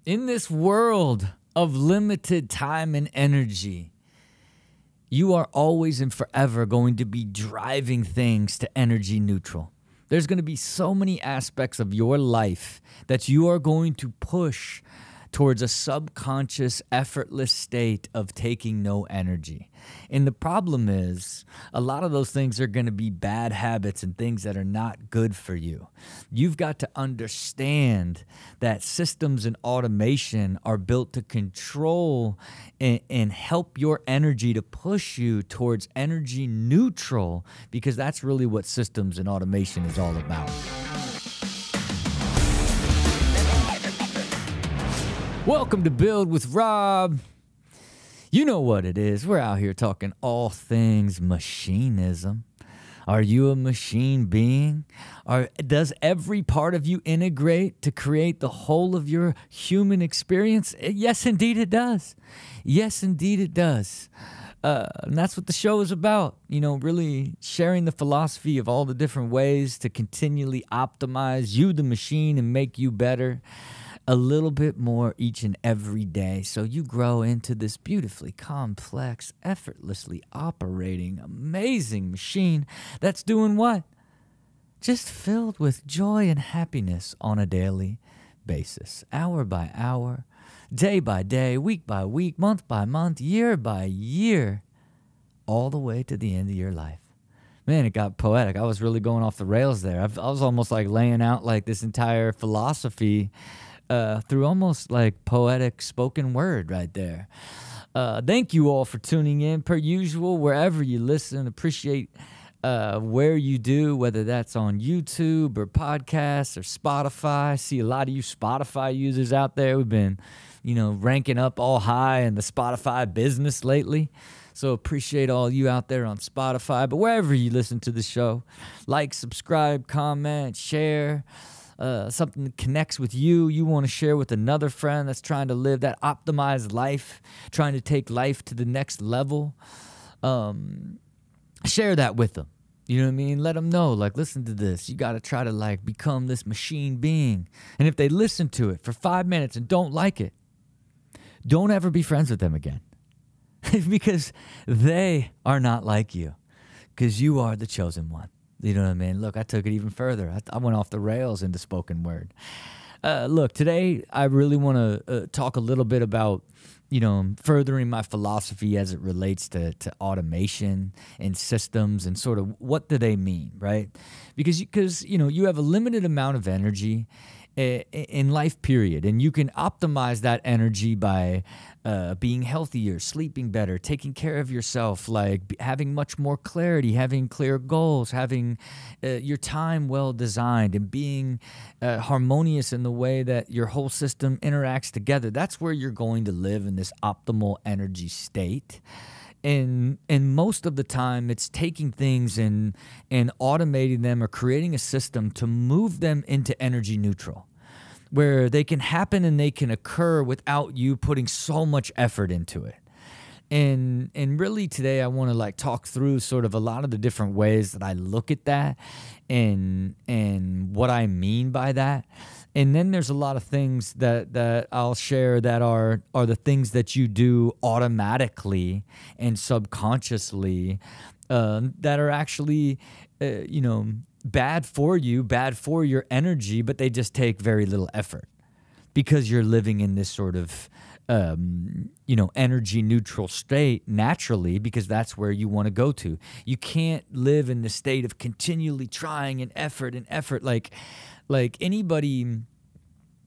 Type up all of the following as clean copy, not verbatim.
In this world of limited time and energy, you are always and forever going to be driving things to energy neutral. There's going to be so many aspects of your life that you are going to push towards a subconscious, effortless state of taking no energy. And the problem is, a lot of those things are going to be bad habits and things that are not good for you. You've got to understand that systems and automation are built to control and help your energy to push you towards energy neutral, because that's really what systems and automation is all about. Welcome to Build with Rob. You know what it is. We're out here talking all things machinism. Are you a machine being? Does every part of you integrate to create the whole of your human experience? Yes, indeed it does. Yes, indeed it does. And that's what the show is about, really sharing the philosophy of all the different ways to continually optimize you, the machine, and make you better a little bit more each and every day, so you grow into this beautifully complex, effortlessly operating, amazing machine that's doing what? Just filled with joy and happiness on a daily basis, hour by hour, day by day, week by week, month by month, year by year, all the way to the end of your life. Man, it got poetic. I was really going off the rails there. I was almost like laying out like this entire philosophy through almost like poetic spoken word right there. Thank you all for tuning in, per usual, wherever you listen. Appreciate where you do, whether that's on YouTube or podcasts or Spotify. I see a lot of you Spotify users out there. We've been, ranking up all high in the Spotify business lately. So appreciate all you out there on Spotify. But wherever you listen to the show, like, subscribe, comment, share. Something that connects with you want to share with another friend that's trying to live that optimized life, trying to take life to the next level. Share that with them. You know what I mean? Let them know, listen to this. You got to try to become this machine being. And if they listen to it for 5 minutes and don't like it, don't ever be friends with them again. Because they are not like you. Because you are the chosen one. You know what I mean? Look, I took it even further. I went off the rails into spoken word. Look, today I really want to talk a little bit about, furthering my philosophy as it relates to automation and systems and sort of what do they mean, right? Because you have a limited amount of energy in life, period. And you can optimize that energy by being healthier, sleeping better, taking care of yourself, having much more clarity, having clear goals, having your time well designed, and being harmonious in the way that your whole system interacts together. That's where you're going to live in this optimal energy state. And most of the time, it's taking things and automating them or creating a system to move them into energy neutral, where they can happen and they can occur without you putting so much effort into it. And really today, I want to talk through sort of a lot of the different ways that I look at that and what I mean by that. And then there's a lot of things that I'll share that are the things that you do automatically and subconsciously that are actually, bad for you, bad for your energy, but they just take very little effort because you're living in this sort of, energy neutral state naturally, because that's where you want to go to. You can't live in the state of continually trying and effort. Like anybody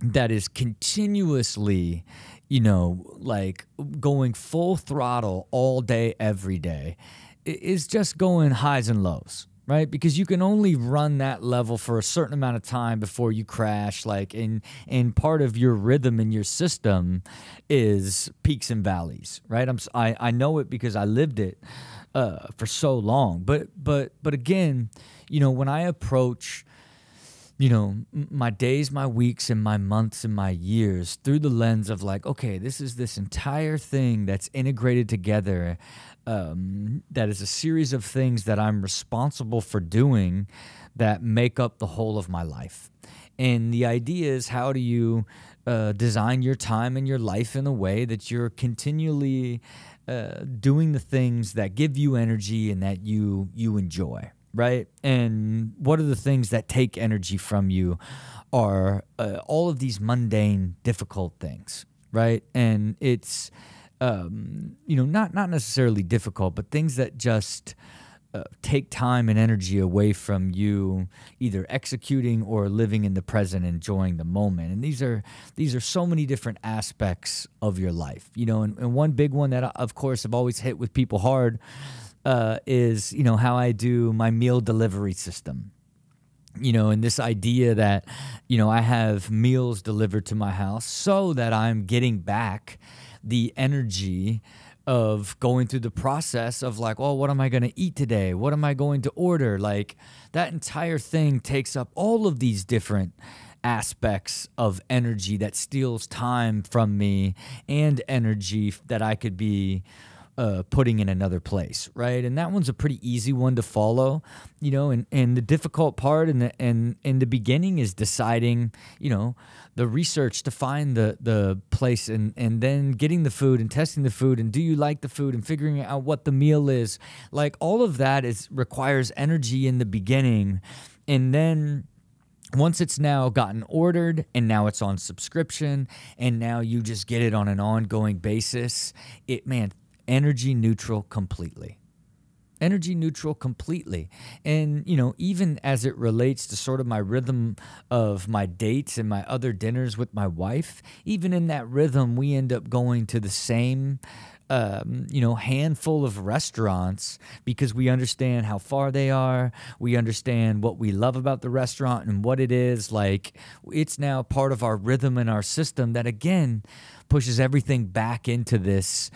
that is continuously, going full throttle all day, every day, is just going highs and lows, right? Because you can only run that level for a certain amount of time before you crash. And part of your rhythm in your system is peaks and valleys, right? I know it because I lived it for so long. But again, when I approach my days, my weeks, and my months, and my years through the lens of okay, this is this entire thing that's integrated together, that is a series of things that I'm responsible for doing that make up the whole of my life. And the idea is, how do you design your time and your life in a way that you're continually doing the things that give you energy and that you enjoy, right? And what are the things that take energy from you are all of these mundane, difficult things, right? And it's, not necessarily difficult, but things that just take time and energy away from you either executing or living in the present, enjoying the moment. And these are so many different aspects of your life, and one big one that, of course, I've always hit with people hard is, how I do my meal delivery system. And this idea that, I have meals delivered to my house so that I'm getting back the energy of going through the process of like, well, what am I going to eat today? What am I going to order? Like, that entire thing takes up all of these different aspects of energy that steals time from me and energy that I could be putting in another place, right? And that one's a pretty easy one to follow, and the difficult part in the beginning is deciding, the research to find the place, and then getting the food and testing the food, and do you like the food, and figuring out what the meal is. Like, all of that requires energy in the beginning. And then once it's now gotten ordered and now it's on subscription and now you just get it on an ongoing basis, energy neutral completely. Energy neutral completely. And, even as it relates to sort of my rhythm of my dates and my other dinners with my wife, even in that rhythm, we end up going to the same handful of restaurants because we understand how far they are. We understand what we love about the restaurant and what it is. Like, it's now part of our rhythm and our system that, again, pushes everything back into this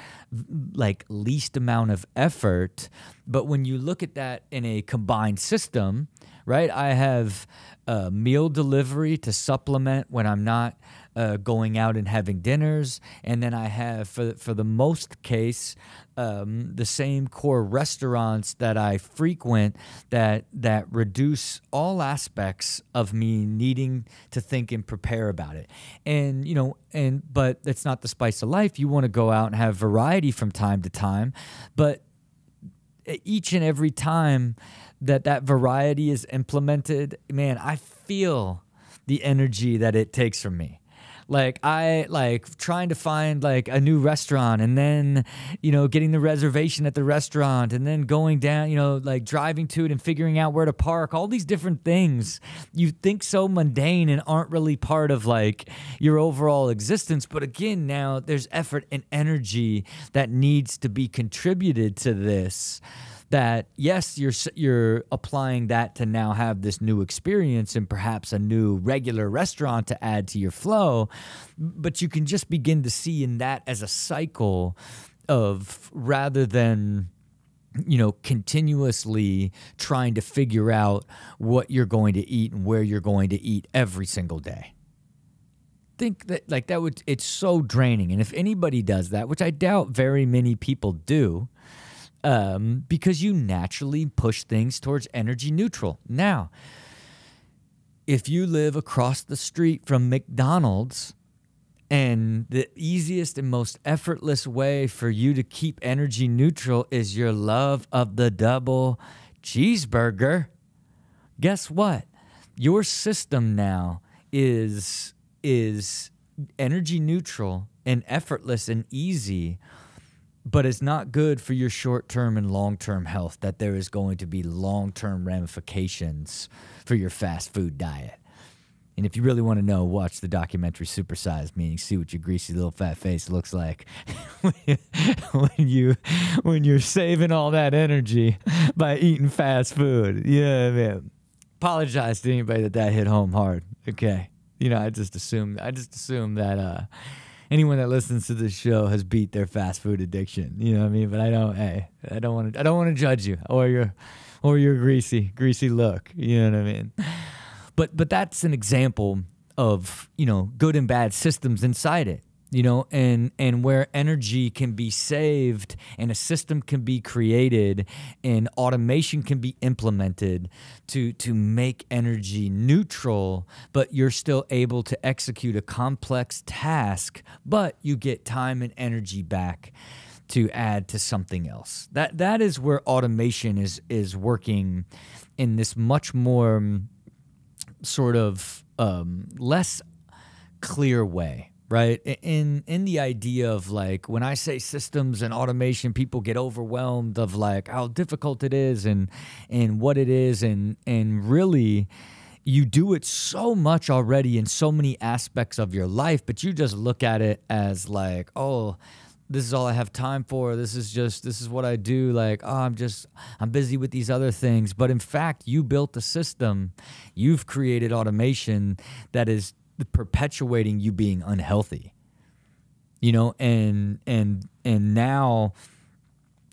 like least amount of effort. But when you look at that in a combined system, right, I have meal delivery to supplement when I'm not going out and having dinners. And then I have, for the most case, the same core restaurants that I frequent that reduce all aspects of me needing to think and prepare about it. And, but it's not the spice of life. You want to go out and have variety from time to time. But each and every time that variety is implemented, man, I feel the energy that it takes from me. Like, I like trying to find like a new restaurant, and then, getting the reservation at the restaurant, and then going down, like driving to it and figuring out where to park, all these different things you think so mundane and aren't really part of like your overall existence. But again, now there's effort and energy that needs to be contributed to this. That, yes, you're applying that to now have this new experience and perhaps a new regular restaurant to add to your flow, but you can just begin to see in that as a cycle of, rather than, continuously trying to figure out what you're going to eat and where you're going to eat every single day. Think that it's so draining. And if anybody does that, which I doubt very many people do, because you naturally push things towards energy neutral. Now, if you live across the street from McDonald's, and the easiest and most effortless way for you to keep energy neutral is your love of the double cheeseburger, guess what? Your system now is energy neutral and effortless and easy, but it's not good for your short-term and long-term health, that there is going to be long-term ramifications for your fast food diet. And if you really want to know, watch the documentary Supersize Me and see what your greasy little fat face looks like when you're saving all that energy by eating fast food. Yeah, man. Apologize to anybody that hit home hard. Okay. I just assume that anyone that listens to this show has beat their fast food addiction. You know what I mean? But I don't want to judge you or your greasy look. You know what I mean? But that's an example of, good and bad systems inside it. and where energy can be saved and a system can be created and automation can be implemented to make energy neutral, but you're still able to execute a complex task, but you get time and energy back to add to something else. That is where automation is working in this much more sort of less clear way. Right. In the idea of like, when I say systems and automation, people get overwhelmed of like how difficult it is and what it is. And really, you do it so much already in so many aspects of your life, but you just look at it as like, oh, this is all I have time for. This is what I do. Like, oh, I'm busy with these other things. But in fact, you built a system. You've created automation that is perpetuating you being unhealthy, and now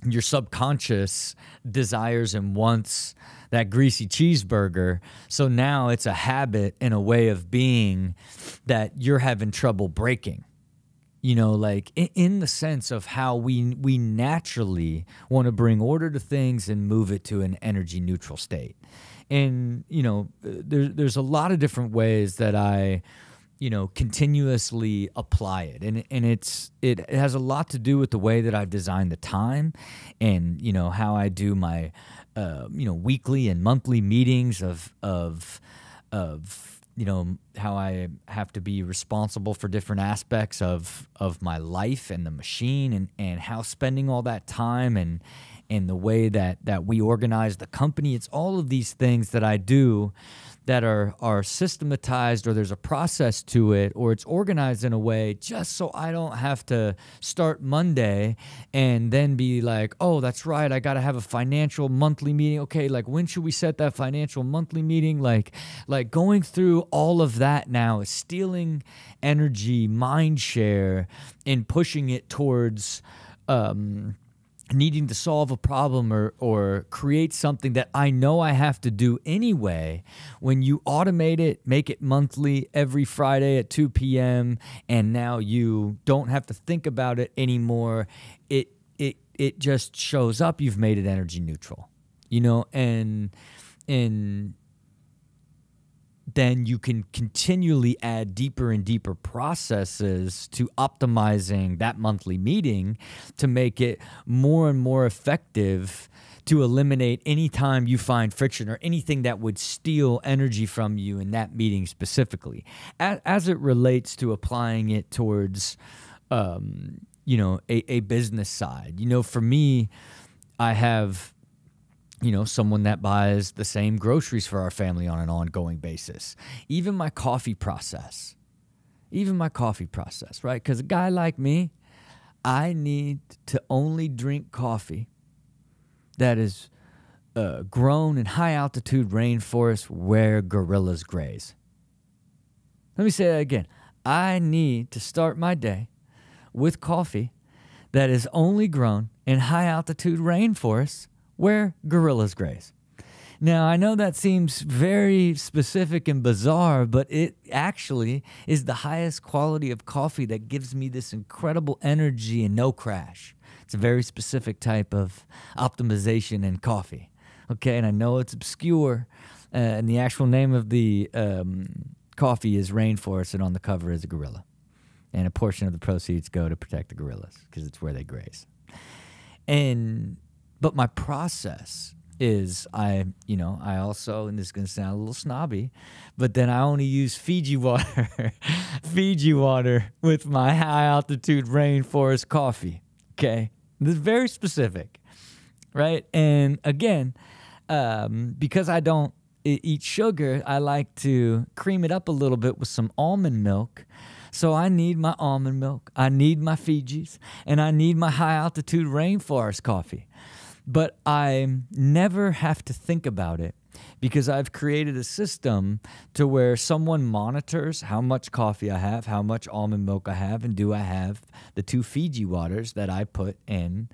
your subconscious desires and wants that greasy cheeseburger. So now it's a habit and a way of being that you're having trouble breaking, like in the sense of how we naturally want to bring order to things and move it to an energy neutral state. And, there's a lot of different ways that I, continuously apply it. And it has a lot to do with the way that I've designed the time and, how I do my, weekly and monthly meetings of how I have to be responsible for different aspects of my life and the machine and how spending all that time and the way that we organize the company. It's all of these things that I do that are systematized, or there's a process to it, or it's organized in a way just so I don't have to start Monday and then be like, oh, that's right, I got to have a financial monthly meeting. Okay, like when should we set that financial monthly meeting? Like going through all of that now is stealing energy, mind share, and pushing it towards needing to solve a problem or create something that I know I have to do anyway. When you automate it, make it monthly every Friday at 2 p.m., and now you don't have to think about it anymore, it just shows up. You've made it energy neutral, and then you can continually add deeper and deeper processes to optimizing that monthly meeting to make it more and more effective, to eliminate any time you find friction or anything that would steal energy from you in that meeting specifically. As it relates to applying it towards, a business side, for me, I have someone that buys the same groceries for our family on an ongoing basis. Even my coffee process, right? Because a guy like me, I need to only drink coffee that is grown in high altitude rainforests where gorillas graze. Let me say that again. I need to start my day with coffee that is only grown in high altitude rainforests where gorillas graze. Now, I know that seems very specific and bizarre, but it actually is the highest quality of coffee that gives me this incredible energy and no crash. It's a very specific type of optimization in coffee. Okay, and I know it's obscure, and the actual name of the coffee is Rainforest, and on the cover is a gorilla. And a portion of the proceeds go to protect the gorillas because it's where they graze. But my process is I also, and this is going to sound a little snobby, but then I only use Fiji water, Fiji water with my high altitude rainforest coffee. Okay. This is very specific, right? And again, because I don't eat sugar, I like to cream it up a little bit with some almond milk. So I need my almond milk, I need my Fijis, and I need my high altitude rainforest coffee. But I never have to think about it because I've created a system to where someone monitors how much coffee I have, how much almond milk I have, and do I have the 2 Fiji waters that I put in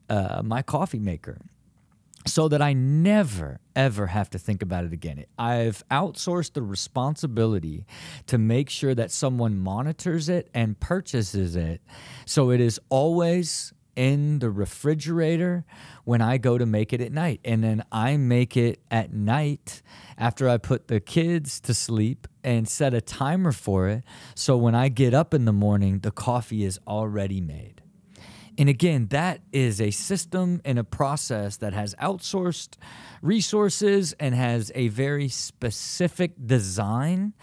my coffee maker. so that I never, ever have to think about it again. I've outsourced the responsibility to make sure that someone monitors it and purchases it, so it is always in the refrigerator when I go to make it at night. And then I make it at night after I put the kids to sleep and set a timer for it. So when I get up in the morning, the coffee is already made. And again, that is a system and a process that has outsourced resources and has a very specific design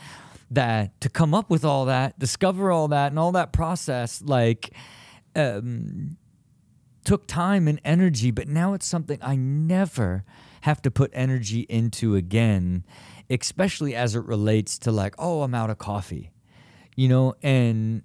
that to come up with all that, discover all that, and all that process, like, took time and energy, but now it's something I never have to put energy into again, especially as it relates to like, oh, I'm out of coffee. You know, and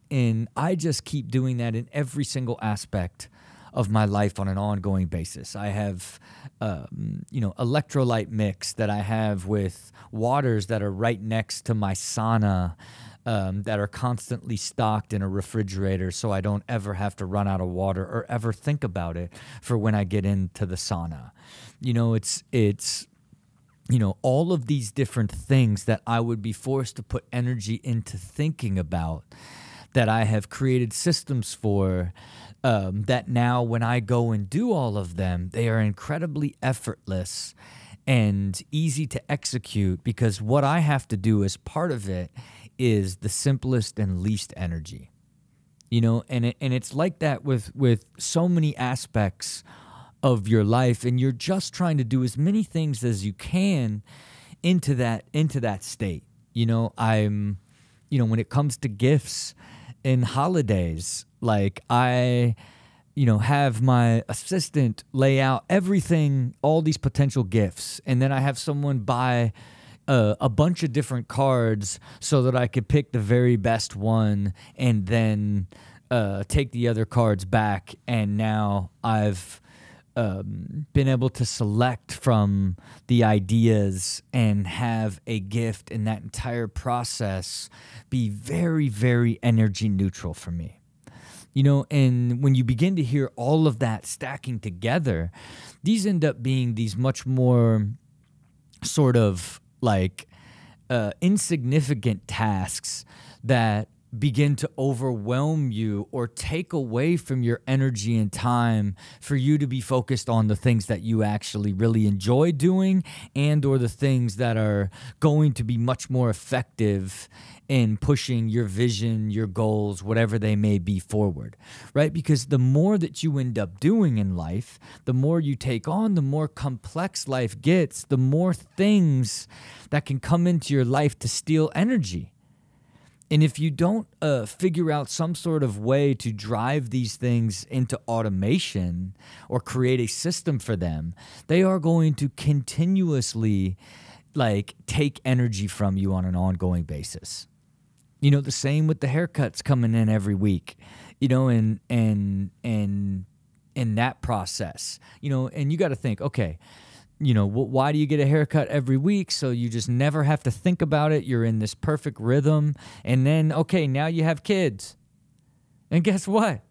I just keep doing that in every single aspect of my life on an ongoing basis. I have, electrolyte mix that I have with waters that are right next to my sauna, that are constantly stocked in a refrigerator, so I don't ever have to run out of water or ever think about it for when I get into the sauna. You know, it's all of these different things that I would be forced to put energy into thinking about, that I have created systems for, that now when I go and do all of them, they are incredibly effortless and easy to execute, because what I have to do as part of it is the simplest and least energy. You know, and it's like that with so many aspects of your life, and you're just trying to do as many things as you can into that state. You know, when it comes to gifts and holidays, like I have my assistant lay out everything, all these potential gifts, and then I have someone buy a bunch of different cards so that I could pick the very best one, and then take the other cards back, and now I've been able to select from the ideas and have a gift, and that entire process be very, very energy neutral for me. You know, and when you begin to hear all of that stacking together, these end up being these much more sort of like insignificant tasks that begin to overwhelm you or take away from your energy and time for you to be focused on the things that you actually really enjoy doing, and or the things that are going to be much more effective in pushing your vision, your goals, whatever they may be, forward, right? Because the more that you end up doing in life, the more you take on, the more complex life gets, the more things that can come into your life to steal energy. And if you don't figure out some sort of way to drive these things into automation or create a system for them, they are going to continuously like take energy from you on an ongoing basis. You know, the same with the haircuts coming in every week, you know, and that process, you know, and you got to think, okay, you know, why do you get a haircut every week? So you just never have to think about it. You're in this perfect rhythm. And then, okay, now you have kids. And guess what?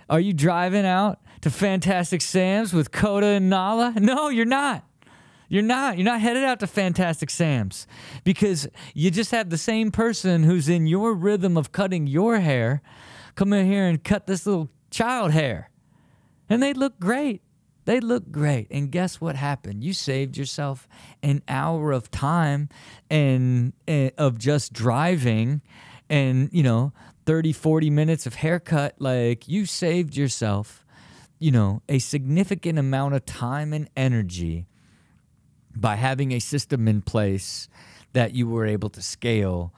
Are you driving out to Fantastic Sam's with Coda and Nala? No, you're not. You're not. You're not headed out to Fantastic Sam's, because you just have the same person who's in your rhythm of cutting your hair come in here and cut this little child hair. And they look great. They look great. And guess what happened? You saved yourself an hour of time and of just driving and, 30, 40 minutes of haircut. Like, you saved yourself, a significant amount of time and energy by having a system in place that you were able to scale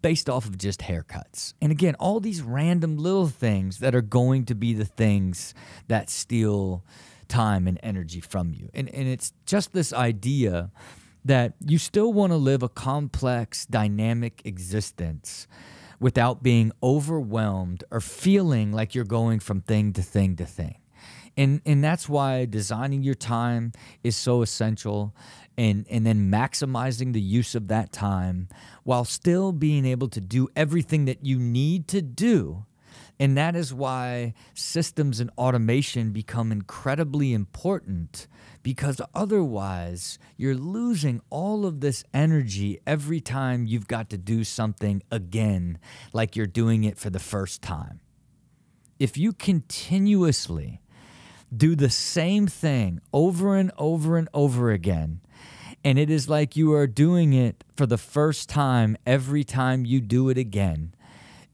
based off of just haircuts. And again, all these random little things that are going to be the things that steal time and energy from you. And it's just this idea that you still want to live a complex, dynamic existence without being overwhelmed or feeling like you're going from thing to thing to thing. And that's why designing your time is so essential, and then maximizing the use of that time while still being able to do everything that you need to do And that is why systems and automation become incredibly important, because otherwise you're losing all of this energy every time you've got to do something again, like you're doing it for the first time. If you continuously do the same thing over and over and over again, and it is like you are doing it for the first time every time you do it again,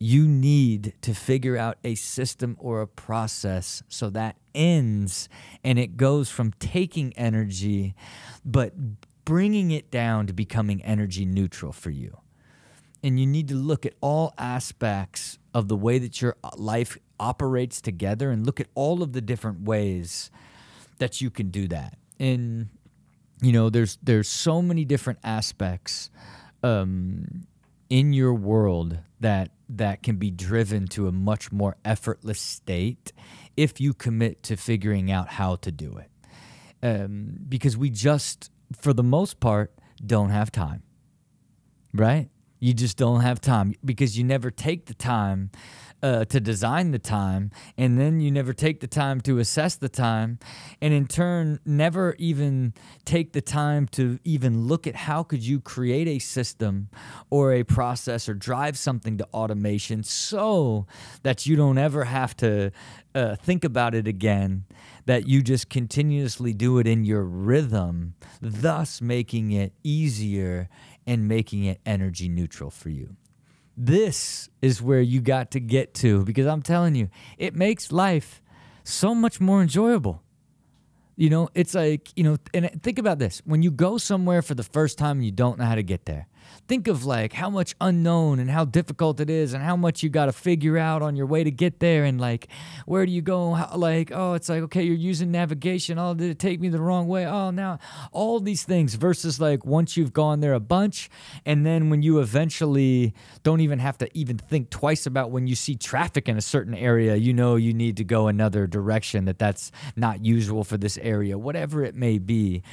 you need to figure out a system or a process so that ends and it goes from taking energy, but bringing it down to becoming energy neutral for you. And you need to look at all aspects of the way that your life operates together and look at all of the different ways that you can do that. And, you know, there's so many different aspects in your world that can be driven to a much more effortless state if you commit to figuring out how to do it. Because we just, for the most part, don't have time, right? You just don't have time because you never take the time to design the time, and then you never take the time to assess the time, and in turn never even take the time to even look at how could you create a system or a process or drive something to automation so that you don't ever have to think about it again, that you just continuously do it in your rhythm, thus making it easier and making it energy neutral for you. This is where you got to get to, because I'm telling you, it makes life so much more enjoyable. You know, it's like, you know, and think about this. When you go somewhere for the first time and you don't know how to get there, think of like how much unknown and how difficult it is and how much you got to figure out on your way to get there. And like, where do you go? How, like, oh, it's like, okay, you're using navigation. Oh, did it take me the wrong way? Oh, now all these things versus like once you've gone there a bunch. And then when you eventually don't even have to even think twice about when you see traffic in a certain area, you know, you need to go another direction that's not usual for this area, whatever it may be.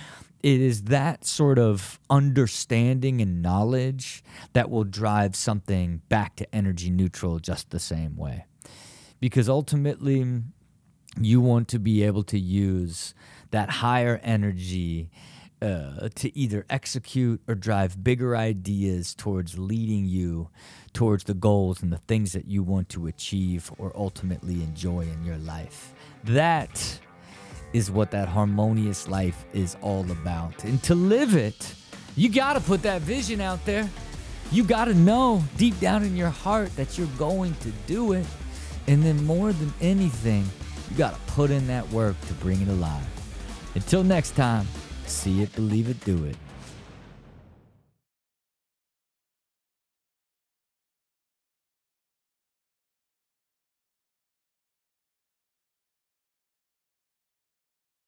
It is that sort of understanding and knowledge that will drive something back to energy neutral just the same way. Because ultimately, you want to be able to use that higher energy to either execute or drive bigger ideas towards leading you towards the goals and the things that you want to achieve or ultimately enjoy in your life. That is what that harmonious life is all about. And to live it, you got to put that vision out there. You got to know deep down in your heart that you're going to do it. And then more than anything, you got to put in that work to bring it alive. Until next time, see it, believe it, do it.